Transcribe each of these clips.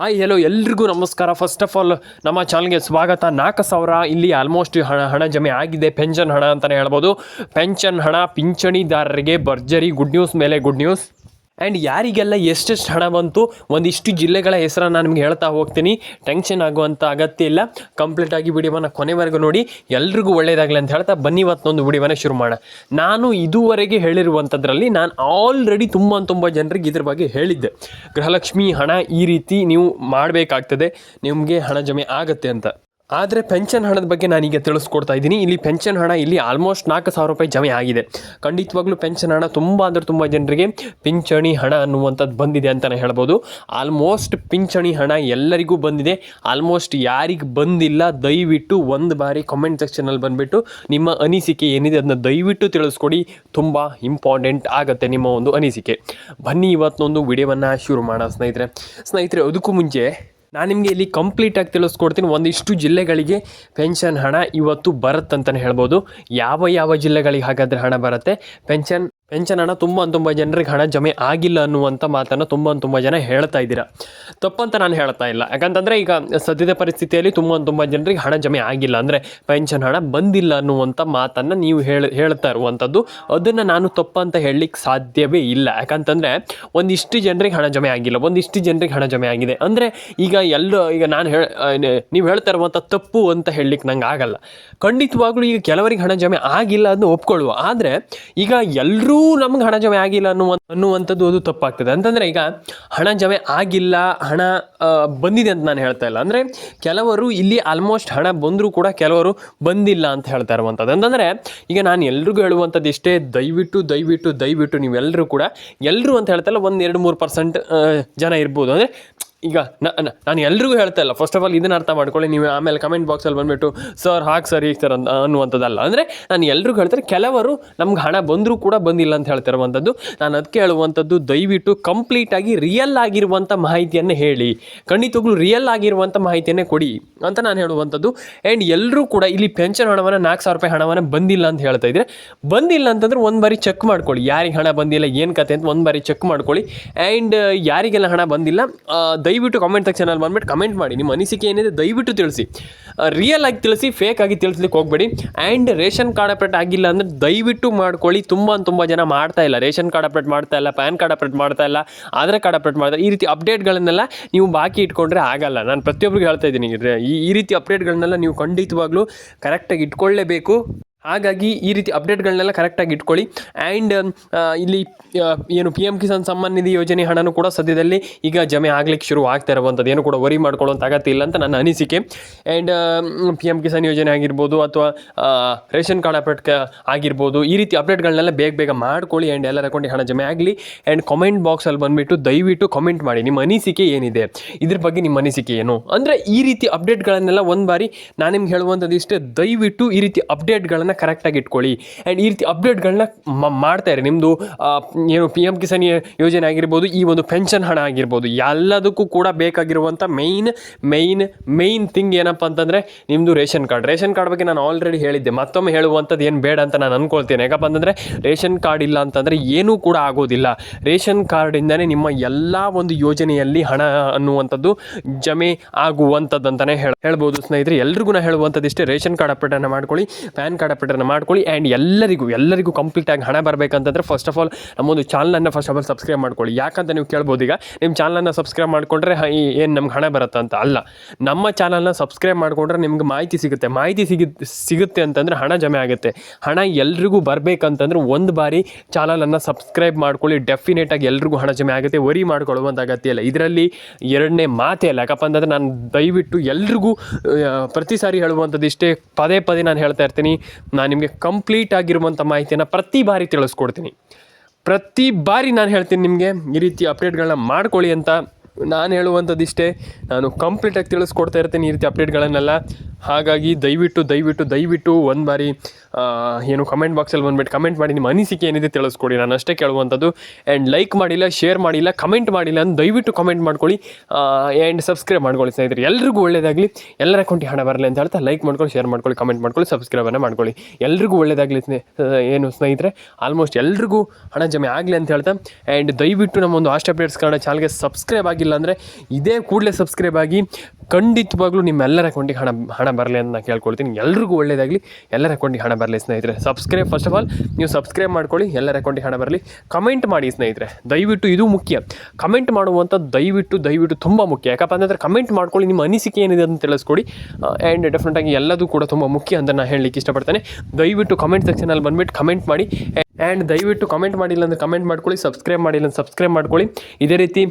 Hi hello ಎಲ್ರಿಗೂ ನಮಸ್ಕಾರ. First of all ನಮ್ಮ ಚಾನಲ್ಗೆ ಸ್ವಾಗತ. 4,000 ಇಲ್ಲಿ ಆಲ್ಮೋಸ್ಟ್ ಹಣ ಜಮೆ ಆಗಿದೆ. ಪೆನ್ಷನ್ ಹಣ ಅಂತಲೇ ಹೇಳ್ಬೋದು. ಪೆನ್ಷನ್ ಹಣ ಪಿಂಚಣಿದಾರರಿಗೆ ಭರ್ಜರಿ ಗುಡ್ ನ್ಯೂಸ್ ಮೇಲೆ ಗುಡ್ ನ್ಯೂಸ್. ಆ್ಯಂಡ್ ಯಾರಿಗೆಲ್ಲ ಎಷ್ಟೆಷ್ಟು ಹಣ ಬಂತು ಒಂದಿಷ್ಟು ಜಿಲ್ಲೆಗಳ ಹೆಸರನ್ನು ನಾನು ನಿಮ್ಗೆ ಹೇಳ್ತಾ ಹೋಗ್ತೀನಿ. ಟೆನ್ಷನ್ ಆಗುವಂಥ ಅಗತ್ಯ ಇಲ್ಲ. ಕಂಪ್ಲೀಟಾಗಿ ವಿಡಿಯೋವನ್ನು ಕೊನೆವರೆಗೂ ನೋಡಿ, ಎಲ್ರಿಗೂ ಒಳ್ಳೆಯದಾಗಲಿ ಅಂತ ಹೇಳ್ತಾ ಬನ್ನಿ ಇವತ್ತೊಂದು ವಿಡಿಯೋವನ್ನು ಶುರು ಮಾಡೋಣ. ನಾನು ಇದುವರೆಗೆ ಹೇಳಿರುವಂಥದ್ರಲ್ಲಿ ನಾನು ಆಲ್ರೆಡಿ ತುಂಬ ಜನರಿಗೆ ಇದ್ರ ಬಗ್ಗೆ ಹೇಳಿದ್ದೆ. ಗೃಹಲಕ್ಷ್ಮಿ ಹಣ ಈ ರೀತಿ ನೀವು ಮಾಡಬೇಕಾಗ್ತದೆ, ನಿಮಗೆ ಹಣ ಜಮೆ ಆಗುತ್ತೆ ಅಂತ. ಆದರೆ ಪೆನ್ಷನ್ ಹಣದ ಬಗ್ಗೆ ನಾನೀಗ ತಿಳಿಸ್ಕೊಡ್ತಾ ಇದ್ದೀನಿ. ಇಲ್ಲಿ ಪೆನ್ಷನ್ ಹಣ ಇಲ್ಲಿ ಆಲ್ಮೋಸ್ಟ್ 4,000 ರೂಪಾಯಿ ಜಮೆ ಆಗಿದೆ. ಖಂಡಿತವಾಗ್ಲೂ ಪೆನ್ಷನ್ ಹಣ ತುಂಬ ಜನರಿಗೆ ಪಿಂಚಣಿ ಹಣ ಅನ್ನುವಂಥದ್ದು ಬಂದಿದೆ ಅಂತಲೇ ಹೇಳ್ಬೋದು. ಆಲ್ಮೋಸ್ಟ್ ಪಿಂಚಣಿ ಹಣ ಎಲ್ಲರಿಗೂ ಬಂದಿದೆ. ಆಲ್ಮೋಸ್ಟ್ ಯಾರಿಗೆ ಬಂದಿಲ್ಲ ದಯವಿಟ್ಟು ಒಂದು ಬಾರಿ ಕಾಮೆಂಟ್ ಸೆಕ್ಷನಲ್ಲಿ ಬಂದುಬಿಟ್ಟು ನಿಮ್ಮ ಅನಿಸಿಕೆ ಏನಿದೆ ಅದನ್ನ ದಯವಿಟ್ಟು ತಿಳಿಸ್ಕೊಡಿ. ತುಂಬ ಇಂಪಾರ್ಟೆಂಟ್ ಆಗುತ್ತೆ ನಿಮ್ಮ ಒಂದು ಅನಿಸಿಕೆ. ಬನ್ನಿ ಇವತ್ತೊಂದು ವಿಡಿಯೋವನ್ನು ಶುರು ಮಾಡೋಣ ಸ್ನೇಹಿತರೆ. ಅದಕ್ಕೂ ಮುಂಚೆ ನಾನು ನಿಮಗೆ ಇಲ್ಲಿ ಕಂಪ್ಲೀಟಾಗಿ ತಿಳಿಸ್ಕೊಡ್ತೀನಿ. ಒಂದಿಷ್ಟು ಜಿಲ್ಲೆಗಳಿಗೆ ಪೆನ್ಷನ್ ಹಣ ಇವತ್ತು ಬರುತ್ತಂತಲೇ ಹೇಳ್ಬೋದು. ಯಾವ ಜಿಲ್ಲೆಗಳಿಗೆ ಹಾಗಾದರೆ ಹಣ ಬರುತ್ತೆ ಪೆನ್ಷನ್ ಹಣ ತುಂಬ ಜನರಿಗೆ ಹಣ ಜಮೆ ಆಗಿಲ್ಲ ಅನ್ನುವಂಥ ಮಾತನ್ನು ತುಂಬ ಜನ ಹೇಳ್ತಾ ಇದ್ದೀರಾ. ತಪ್ಪಂತ ನಾನು ಹೇಳ್ತಾ ಇಲ್ಲ. ಯಾಕಂತಂದರೆ ಈಗ ಸದ್ಯದ ಪರಿಸ್ಥಿತಿಯಲ್ಲಿ ತುಂಬ ಜನರಿಗೆ ಹಣ ಜಮೆ ಆಗಿಲ್ಲ, ಅಂದರೆ ಪೆನ್ಷನ್ ಹಣ ಬಂದಿಲ್ಲ ಅನ್ನುವಂಥ ಮಾತನ್ನು ನೀವು ಹೇಳ್ತಾ ಇರುವಂಥದ್ದು. ಅದನ್ನು ನಾನು ತಪ್ಪಂತ ಹೇಳಲಿಕ್ಕೆ ಸಾಧ್ಯವೇ ಇಲ್ಲ. ಯಾಕಂತಂದರೆ ಒಂದಿಷ್ಟು ಜನರಿಗೆ ಹಣ ಜಮೆ ಆಗಿಲ್ಲ, ಒಂದಿಷ್ಟು ಜನರಿಗೆ ಹಣ ಜಮೆ ಆಗಿದೆ. ಅಂದರೆ ಈಗ ನಾನು ನೀವು ಹೇಳ್ತಾ ಇರುವಂಥ ತಪ್ಪು ಅಂತ ಹೇಳಲಿಕ್ಕೆ ನಂಗೆ ಆಗಲ್ಲ. ಖಂಡಿತವಾಗ್ಲೂ ಈಗ ಕೆಲವರಿಗೆ ಹಣ ಜಮೆ ಆಗಿಲ್ಲ ಅದನ್ನು ಒಪ್ಕೊಳ್ಳುವ. ಆದರೆ ಈಗ ಎಲ್ಲರೂ ನಮ್ಗೆ ಹಣ ಜಮೆ ಆಗಿಲ್ಲ ಅನ್ನುವಂಥದ್ದು ಅದು ತಪ್ಪಾಗ್ತದೆ. ಅಂತಂದರೆ ಈಗ ಹಣ ಜಮೆ ಆಗಿಲ್ಲ, ಹಣ ಬಂದಿದೆ ಅಂತ ನಾನು ಹೇಳ್ತಾ ಇಲ್ಲ. ಅಂದರೆ ಕೆಲವರು ಇಲ್ಲಿ ಆಲ್ಮೋಸ್ಟ್ ಹಣ ಬಂದರೂ ಕೂಡ ಕೆಲವರು ಬಂದಿಲ್ಲ ಅಂತ ಹೇಳ್ತಾ ಇರುವಂಥದ್ದು. ಅಂತಂದರೆ ಈಗ ನಾನು ಎಲ್ರಿಗೂ ಹೇಳುವಂಥದ್ದು ಇಷ್ಟೇ, ದಯವಿಟ್ಟು ನೀವೆಲ್ಲರೂ ಕೂಡ, ಎಲ್ಲರೂ ಅಂತ ಹೇಳ್ತಾ ಇಲ್ಲ, 1-2-3% ಜನ ಇರ್ಬೋದು. ಅಂದರೆ ಈಗ ನಾನು ಎಲ್ರಿಗೂ ಹೇಳ್ತಾ ಇಲ್ಲ. ಫಸ್ಟ್ ಆಫ್ ಆಲ್ ಇದನ್ನು ಅರ್ಥ ಮಾಡ್ಕೊಳ್ಳಿ. ನೀವು ಆಮೇಲೆ ಕಮೆಂಟ್ ಬಾಕ್ಸಲ್ಲಿ ಬಂದುಬಿಟ್ಟು ಸರ್ ಹಾಗೆ ಸರ್ ಈಗ ಸರ್ ಅನ್ನುವಂಥದ್ದಲ್ಲ. ಅಂದರೆ ನಾನು ಎಲ್ರಿಗೂ ಹೇಳ್ತಾರೆ, ಕೆಲವರು ನಮ್ಗೆ ಹಣ ಬಂದರೂ ಕೂಡ ಬಂದಿಲ್ಲ ಅಂತ ಹೇಳ್ತಿರುವಂಥದ್ದು. ನಾನು ಅದಕ್ಕೆ ಹೇಳುವಂಥದ್ದು, ದಯವಿಟ್ಟು ಕಂಪ್ಲೀಟಾಗಿ ರಿಯಲ್ ಆಗಿರುವಂಥ ಮಾಹಿತಿಯನ್ನು ಹೇಳಿ, ಖಂಡಿತವಾಗ್ಲೂ ರಿಯಲ್ ಆಗಿರುವಂಥ ಮಾಹಿತಿಯನ್ನೇ ಕೊಡಿ ಅಂತ ನಾನು ಹೇಳುವಂಥದ್ದು. ಆ್ಯಂಡ್ ಎಲ್ಲರೂ ಕೂಡ ಇಲ್ಲಿ ಪೆನ್ಷನ್ ಹಣವನ್ನು 4,000 ರೂಪಾಯಿ ಹಣವನ್ನು ಬಂದಿಲ್ಲ ಅಂತ ಹೇಳ್ತಾ ಇದ್ದರೆ, ಬಂದಿಲ್ಲ ಅಂತಂದ್ರೆ ಒಂದು ಬಾರಿ ಚೆಕ್ ಮಾಡ್ಕೊಳ್ಳಿ. ಯಾರಿಗೆ ಹಣ ಬಂದಿಲ್ಲ ಏನು ಕತೆ ಅಂತ ಒಂದು ಬಾರಿ ಚೆಕ್ ಮಾಡ್ಕೊಳ್ಳಿ. ಆ್ಯಂಡ್ ಯಾರಿಗೆಲ್ಲ ಹಣ ಬಂದಿಲ್ಲ ದಯವಿಟ್ಟು ಕಾಮೆಂಟ್ ಸೆಕ್ಷನಲ್ಲಿ ಬಂದ್ಬಿಟ್ಟು ಕಮೆಂಟ್ ಮಾಡಿ. ನಿಮ್ಮ ಅನಿಸಿಕೆ ಏನಿದೆ ದಯವಿಟ್ಟು ತಿಳಿಸಿ. ರಿಯಲ್ ಆಗಿ ತಿಳಿಸಿ, ಫೇಕ್ ಆಗಿ ತಿಳಿಸ್ಲಿಕ್ಕೆ ಹೋಗಬೇಡಿ. ಆ್ಯಂಡ್ ರೇಷನ್ ಕಾರ್ಡ್ ಅಪ್ಡೇಟ್ ಆಗಿಲ್ಲ ಅಂದರೆ ದಯವಿಟ್ಟು ಮಾಡ್ಕೊಳ್ಳಿ. ತುಂಬ ಜನ ಮಾಡ್ತಾ ಇಲ್ಲ. ರೇಷನ್ ಕಾರ್ಡ್ ಅಪ್ಡೇಟ್ ಮಾಡ್ತಾ ಇಲ್ಲ, ಪ್ಯಾನ್ ಕಾರ್ಡ್ ಅಪ್ಡೇಟ್ ಮಾಡ್ತಾ ಇಲ್ಲ, ಆಧಾರ್ ಕಾರ್ಡ್ ಅಪ್ಡೇಟ್ ಮಾಡ್ತಾ ಇಲ್ಲ. ಈ ರೀತಿ ಅಪ್ಡೇಟ್ಗಳನ್ನೆಲ್ಲ ನೀವು ಬಾಕಿ ಇಟ್ಕೊಂಡ್ರೆ ಆಗಲ್ಲ. ನಾನು ಪ್ರತಿಯೊಬ್ಬರಿಗೆ ಹೇಳ್ತಾ ಇದ್ದೀನಿ, ಈ ರೀತಿ ಅಪ್ಡೇಟ್ಗಳನ್ನೆಲ್ಲ ನೀವು ಖಂಡಿತವಾಗ್ಲೂ ಕರೆಕ್ಟಾಗಿ ಇಟ್ಕೊಳ್ಳೇಬೇಕು. ಹಾಗಾಗಿ ಈ ರೀತಿ ಅಪ್ಡೇಟ್ಗಳನ್ನೆಲ್ಲ ಕರೆಕ್ಟಾಗಿ ಇಟ್ಕೊಳ್ಳಿ. ಆ್ಯಂಡ್ ಇಲ್ಲಿ ಏನು PM ಕಿಸಾನ್ ಸಮ್ಮಾನ್ ನಿಧಿ ಯೋಜನೆ ಹಣನೂ ಕೂಡ ಸದ್ಯದಲ್ಲಿ ಈಗ ಜಮೆ ಆಗ್ಲಿಕ್ಕೆ ಶುರು ಆಗ್ತಾ ಇರುವಂಥದ್ದು. ಏನು ಕೂಡ ವರಿ ಮಾಡ್ಕೊಳ್ಳೋಂಥ ಅಗತ್ಯ ಇಲ್ಲ ಅಂತ ನನ್ನ ಅನಿಸಿಕೆ. ಆ್ಯಂಡ್ PM ಕಿಸಾನ್ ಯೋಜನೆ ಆಗಿರ್ಬೋದು ಅಥವಾ ರೇಷನ್ ಕಾರ್ಡ್ ಅಪ್ಡೇಟ್ ಆಗಿರ್ಬೋದು, ಈ ರೀತಿ ಅಪ್ಡೇಟ್ಗಳನ್ನೆಲ್ಲ ಬೇಗ ಮಾಡ್ಕೊಳ್ಳಿ. ಆ್ಯಂಡ್ ಎಲ್ಲರ ಅಕೌಂಟಿಗೆ ಹಣ ಜಮೆ ಆಗಲಿ. ಆ್ಯಂಡ್ ಕಾಮೆಂಟ್ ಬಾಕ್ಸಲ್ಲಿ ಬಂದುಬಿಟ್ಟು ದಯವಿಟ್ಟು ಕಾಮೆಂಟ್ ಮಾಡಿ, ನಿಮ್ಮ ಅನಿಸಿಕೆ ಏನಿದೆ, ಇದ್ರ ಬಗ್ಗೆ ನಿಮ್ಮ ಅನಿಸಿಕೆ ಏನು. ಅಂದರೆ ಈ ರೀತಿ ಅಪ್ಡೇಟ್ಗಳನ್ನೆಲ್ಲ ಒಂದು ಬಾರಿ ನಾನು ನಿಮ್ಗೆ ಹೇಳುವಂಥದ್ದು ಇಷ್ಟೇ, ದಯವಿಟ್ಟು ಈ ರೀತಿ ಅಪ್ಡೇಟ್ಗಳನ್ನು ಕರೆಕ್ಟಾಗಿ ಇಟ್ಕೊಳ್ಳಿ. ಆ್ಯಂಡ್ ಈ ರೀತಿ ಅಪ್ಡೇಟ್ಗಳನ್ನ ಮಾಡ್ತಾ ಇರಿ. ನಿಮ್ಮದು ಏನು PM ಕಿಸಾನ್ ಯೋಜನೆ ಆಗಿರ್ಬೋದು, ಈ ಒಂದು ಪೆನ್ಷನ್ ಹಣ ಆಗಿರ್ಬೋದು, ಎಲ್ಲದಕ್ಕೂ ಕೂಡ ಬೇಕಾಗಿರುವಂಥ ಮೈನ್ ಥಿಂಗ್ ಏನಪ್ಪ ಅಂತಂದರೆ ನಿಮ್ಮದು ರೇಷನ್ ಕಾರ್ಡ್ ಬಗ್ಗೆ ನಾನು ಆಲ್ರೆಡಿ ಹೇಳಿದ್ದೆ. ಮತ್ತೊಮ್ಮೆ ಹೇಳುವಂಥದ್ದು ಏನು ಬೇಡ ಅಂತ ನಾನು ಅಂದ್ಕೊಳ್ತೇನೆ. ಯಾಕಪ್ಪ ಅಂತಂದರೆ ರೇಷನ್ ಕಾರ್ಡ್ ಇಲ್ಲ ಅಂತಂದರೆ ಏನೂ ಕೂಡ ಆಗೋದಿಲ್ಲ. ರೇಷನ್ ಕಾರ್ಡಿಂದನೇ ನಿಮ್ಮ ಎಲ್ಲ ಒಂದು ಯೋಜನೆಯಲ್ಲಿ ಹಣ ಅನ್ನುವಂಥದ್ದು ಜಮೆ ಆಗುವಂಥದ್ದು ಅಂತಲೇ ಹೇಳ್ಬೋದು ಸ್ನೇಹಿತರೆ. ಎಲ್ರಿಗೂ ನಾನು ಹೇಳುವಂಥದ್ದು ಇಷ್ಟೇ, ರೇಷನ್ ಕಾರ್ಡ್ ಅಪ್ಡೇಟನ್ನು ಮಾಡ್ಕೊಳ್ಳಿ, ಪ್ಯಾನ್ ಕಾರ್ಡ್ ಅಪ್ಡೇಟನ್ನು ಮಾಡ್ಕೊಳ್ಳಿ. ಆ್ಯಂಡ್ ಎಲ್ಲರಿಗೂ ಕಂಪ್ಲೀಟಾಗಿ ಹಣ ಬರಬೇಕಂತಂದರೆ ಫಸ್ಟ್ ಆಫ್ ಆಲ್ ನಮ್ಮೊಂದು ಚಾನಲನ್ನು ಫಸ್ಟ್ ಆಫ್ ಆಲ್ ಸಬ್ಸ್ಕ್ರೈಬ್ ಮಾಡ್ಕೊಳ್ಳಿ. ಯಾಕಂತ ನೀವು ಕೇಳ್ಬೋದು, ಈಗ ನಿಮ್ಮ ಚಾನಲನ್ನು ಸಬ್ಸ್ಕ್ರೈಬ್ ಮಾಡಿಕೊಂಡ್ರೆ ಏನು ನಮ್ಗೆ ಹಣ ಬರುತ್ತೆ ಅಂತ ಅಲ್ಲ. ನಮ್ಮ ಚಾನಲ್ನ ಸಬ್ಸ್ಕ್ರೈಬ್ ಮಾಡಿಕೊಂಡ್ರೆ ನಿಮ್ಗೆ ಮಾಹಿತಿ ಸಿಗುತ್ತೆ ಅಂತಂದರೆ ಹಣ ಜಮೆ ಆಗುತ್ತೆ. ಹಣ ಎಲ್ರಿಗೂ ಬರಬೇಕಂತಂದ್ರೆ ಒಂದು ಬಾರಿ ಚಾನಲನ್ನು ಸಬ್ಸ್ಕ್ರೈಬ್ ಮಾಡ್ಕೊಳ್ಳಿ. ಡೆಫಿನೆಟಾಗಿ ಎಲ್ರಿಗೂ ಹಣ ಜಮೆ ಆಗುತ್ತೆ. ವರಿ ಮಾಡ್ಕೊಳ್ಳುವಂಥ ಅಗತ್ಯ ಇಲ್ಲ. ಇದರಲ್ಲಿ ಎರಡನೇ ಮಾತೇ ಇಲ್ಲ. ಯಾಕಪ್ಪ ಅಂತಂದರೆ ನಾನು ದಯವಿಟ್ಟು ಎಲ್ರಿಗೂ ಪ್ರತಿ ಸಾರಿ ಹೇಳುವಂಥದ್ದು ಇಷ್ಟೇ, ಪದೇ ನಾನು ಹೇಳ್ತಾ ಇರ್ತೀನಿ, ನಾನು ನಿಮಗೆ ಕಂಪ್ಲೀಟ್ ಆಗಿರುವಂಥ ಮಾಹಿತಿಯನ್ನು ಪ್ರತಿ ಬಾರಿ ತಿಳಿಸ್ಕೊಡ್ತೀನಿ. ಪ್ರತಿ ಬಾರಿ ನಾನು ಹೇಳ್ತೀನಿ ನಿಮಗೆ ಈ ರೀತಿ ಅಪ್ಡೇಟ್ಗಳನ್ನ ಮಾಡ್ಕೊಳ್ಳಿ ಅಂತ. ನಾನು ಹೇಳುವಂಥದ್ದು ಇಷ್ಟೇ, ನಾನು ಕಂಪ್ಲೀಟಾಗಿ ತಿಳಿಸ್ಕೊಡ್ತಾ ಇರ್ತೀನಿ ಈ ರೀತಿ ಅಪ್ಡೇಟ್ಗಳನ್ನೆಲ್ಲ. ಹಾಗಾಗಿ ದಯವಿಟ್ಟು ಒಂದು ಬಾರಿ ಏನು ಕಮೆಂಟ್ ಬಾಕ್ಸಲ್ಲಿ ಬಂದುಬಿಟ್ಟು ಕಮೆಂಟ್ ಮಾಡಿ, ನಿಮ್ಮ ಅನಿಸಿಕೆ ಏನಿದೆ ತಿಳಿಸ್ಕೊಡಿ. ನಾನು ಅಷ್ಟೇ ಕೇಳುವಂಥದ್ದು. ಆ್ಯಂಡ್ ಲೈಕ್ ಮಾಡಿಲ್ಲ, ಶೇರ್ ಮಾಡಿಲ್ಲ, ಕಮೆಂಟ್ ಮಾಡಿಲ್ಲ ಅಂತ ದಯವಿಟ್ಟು ಕಮೆಂಟ್ ಮಾಡ್ಕೊಳ್ಳಿ. ಆ್ಯಂಡ್ ಸಬ್ಸ್ಕ್ರೈಬ್ ಮಾಡ್ಕೊಳ್ಳಿ ಸ್ನೇಹಿತರೆ. ಎಲ್ರಿಗೂ ಒಳ್ಳೆಯದಾಗಲಿ, ಎಲ್ಲರ ಅಕೌಂಟಿಗೆ ಹಣ ಬರಲಿ ಅಂತ ಹೇಳ್ತಾ ಲೈಕ್ ಮಾಡ್ಕೊಳ್ಳಿ, ಶೇರ್ ಮಾಡ್ಕೊಳ್ಳಿ, ಕಮೆಂಟ್ ಮಾಡ್ಕೊಳ್ಳಿ, ಸಬ್ಸ್ಕ್ರೈಬನ್ನು ಮಾಡ್ಕೊಳ್ಳಿ. ಎಲ್ರಿಗೂ ಒಳ್ಳೆಯದಾಗಲಿ ಏನು ಸ್ನೇಹಿತರೆ. ಆಲ್ಮೋಸ್ಟ್ ಎಲ್ರಿಗೂ ಹಣ ಜಮೆ ಆಗಲಿ ಅಂತ ಹೇಳ್ತಾ, ಆ್ಯಂಡ್ ದಯವಿಟ್ಟು ನಮ್ಮ ಒಂದು ಆಸ್ಟ್ ಅಪ್ಡೇಟ್ಸ್ ಕನ್ನಡ ಚಾನಲ್ಗೆ ಸಬ್ಸ್ಕ್ರೈಬ್ ಆಗಿ. ಆಗಿಲ್ಲ ಅಂದರೆ ಇದೇ ಕೂಡಲೇ ಸಬ್ಸ್ಕ್ರೈಬ್ ಆಗಿ. ಖಂಡಿತವಾಗ್ಲೂ ನಿಮ್ಮೆಲ್ಲರ ಅಕೌಂಟಿಗೆ ಹಣ ಬರಲಿ ಅಂತ ನಾನು ಕೇಳ್ಕೊಳ್ತೀನಿ. ಎಲ್ರಿಗೂ ಒಳ್ಳೆಯದಾಗಲಿ, ಎಲ್ಲರ ಅಕೌಂಟಿಗೆ ಹಣ ಬರಲಿ ಸ್ನೇಹಿತರೆ. ಸಬ್ಸ್ಕ್ರೈಬ್ ಫಸ್ಟ್ ಆಫ್ ಆಲ್ ನೀವು ಸಬ್ಸ್ಕ್ರೈಬ್ ಮಾಡ್ಕೊಳ್ಳಿ, ಎಲ್ಲರ ಅಕೌಂಟಿಗೆ ಹಣ ಬರಲಿ. ಕಮೆಂಟ್ ಮಾಡಿ ಸ್ನೇಹಿತರೆ, ದಯವಿಟ್ಟು ಇದು ಮುಖ್ಯ. ಕಮೆಂಟ್ ಮಾಡುವಂಥದ್ದು ದಯವಿಟ್ಟು ತುಂಬ ಮುಖ್ಯ. ಯಾಕಪ್ಪ ಅಂತಂದರೆ ಕಮೆಂಟ್ ಮಾಡ್ಕೊಳ್ಳಿ, ನಿಮ್ಮ ಅನಿಸಿಕೆ ಏನಿದೆ ಅಂತ ತಿಳಿಸ್ಕೊಡಿ. ಆ್ಯಂಡ್ ಡೆಫಿನೆಟಾಗಿ ಎಲ್ಲದೂ ಕೂಡ ತುಂಬ ಮುಖ್ಯ ಅಂತ ನಾನು ಹೇಳಲಿಕ್ಕೆ ಇಷ್ಟಪಡ್ತೇನೆ. ದಯವಿಟ್ಟು ಕಮೆಂಟ್ ಸೆಕ್ಷನಲ್ಲಿ ಬಂದುಬಿಟ್ಟು ಕಮೆಂಟ್ ಮಾಡಿ. ಆ್ಯಂಡ್ ದಯವಿಟ್ಟು ಕಮೆಂಟ್ ಮಾಡಿಲ್ಲ ಅಂದರೆ ಕಮೆಂಟ್ ಮಾಡ್ಕೊಳ್ಳಿ, ಸಬ್ಸ್ಕ್ರೈಬ್ ಮಾಡಿಲ್ಲ ಅಂದರೆ ಸಬ್ಸ್ಕ್ರೈಬ್ ಮಾಡ್ಕೊಳ್ಳಿ. ಇದೇ ರೀತಿ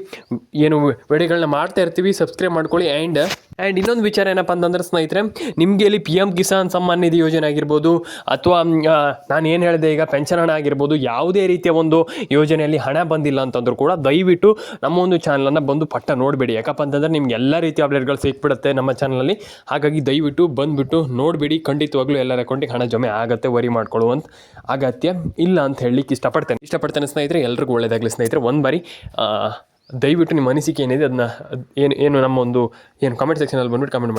ಏನು ವಿಡಿಯೋಗಳನ್ನ ಮಾಡ್ತಾ ಇರ್ತೀವಿ, ಸಬ್ಸ್ಕ್ರೈಬ್ ಮಾಡ್ಕೊಳ್ಳಿ. ಆ್ಯಂಡ್ ಇನ್ನೊಂದು ವಿಚಾರ ಏನಪ್ಪ ಅಂತಂದ್ರೆ ಸ್ನೇಹಿತರೆ, ನಿಮಗೆ ಇಲ್ಲಿ PM ಕಿಸಾನ್ ಸಮ್ಮಾನ್ ನಿಧಿ ಯೋಜನೆ ಆಗಿರ್ಬೋದು, ಅಥವಾ ನಾನು ಏನು ಹೇಳಿದೆ ಈಗ ಪೆನ್ಷನ್ ಹಣ ಆಗಿರ್ಬೋದು, ಯಾವುದೇ ರೀತಿಯ ಒಂದು ಯೋಜನೆಯಲ್ಲಿ ಹಣ ಬಂದಿಲ್ಲ ಅಂತಂದ್ರೂ ಕೂಡ ದಯವಿಟ್ಟು ನಮ್ಮ ಒಂದು ಚಾನಲನ್ನು ಬಂದು ಪಟ್ಟ ನೋಡಬೇಡಿ. ಯಾಕಪ್ಪ ಅಂತಂದರೆ ನಿಮ್ಗೆ ಎಲ್ಲ ರೀತಿಯ ಅಪ್ಡೇಟ್ಗಳು ಸಿಕ್ಬಿಡುತ್ತೆ ನಮ್ಮ ಚಾನಲಲ್ಲಿ. ಹಾಗಾಗಿ ದಯವಿಟ್ಟು ಬಂದುಬಿಟ್ಟು ನೋಡಿಬಿಡಿ. ಖಂಡಿತವಾಗ್ಲೂ ಎಲ್ಲರ ಅಕೌಂಟಿಗೆ ಹಣ ಜಮೆ ಆಗುತ್ತೆ, ವರಿ ಮಾಡ್ಕೊಳ್ಳುವಂಥ ಅಗತ್ಯ ಇಲ್ಲ ಅಂತ ಹೇಳಲಿಕ್ಕೆ ಇಷ್ಟಪಡ್ತೇನೆ ಸ್ನೇಹಿತರೆ. ಎಲ್ರಿಗೂ ಒಳ್ಳೆಯದಾಗಲಿ ಸ್ನೇಹಿತರೆ. ಒಂದು ಬಾರಿ ದಯವಿಟ್ಟು ನಿಮ್ಮ ಅನಿಸಿಕೆ ಏನಿದೆ ಅದನ್ನ ಏನು ನಮ್ಮ ಒಂದು ಕಮೆಂಟ್ ಸೆಕ್ಷನಲ್ಲಿ ಬಂದುಬಿಟ್ಟು ಕಮೆಂಟ್ ಮಾಡಿ.